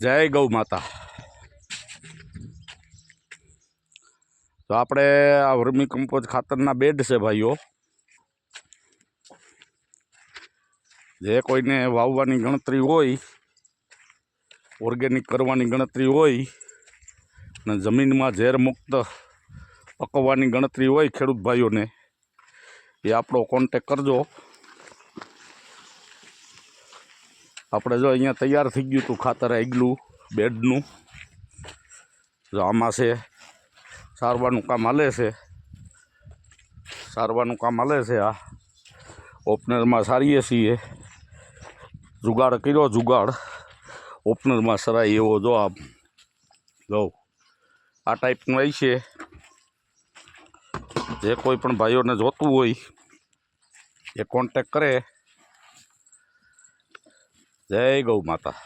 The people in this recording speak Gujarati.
જય ગૌ માતા। તો આપણે આ વર્મી કમ્પોઝ ખાતરના બેડ છે ભાઈઓ, જે કોઈને વાવવાની ગણતરી હોય, ઓર્ગેનિક કરવાની ગણતરી હોય ને જમીનમાં ઝેર મુક્ત પકવવાની ગણતરી હોય ખેડૂત ભાઈઓને, એ આપણો કોન્ટેક કરજો। આપણે જો અહીંયા તૈયાર થઈ ગયું હતું ખાતર આગલું બેડનું, જો આમાં છે સારવાનું કામ હાલે છે, સારવાનું કામ હાલે છે। આ ઓપનરમાં સારીએ છીએ, જુગાડ કર્યો, જુગાડ ઓપનરમાં સરાય એવો જો આમ જો આ ટાઈપનું આવી છે। જે કોઈ પણ ભાઈઓને જોતું હોય એ કોન્ટેક કરે। જય ગૌ માતા।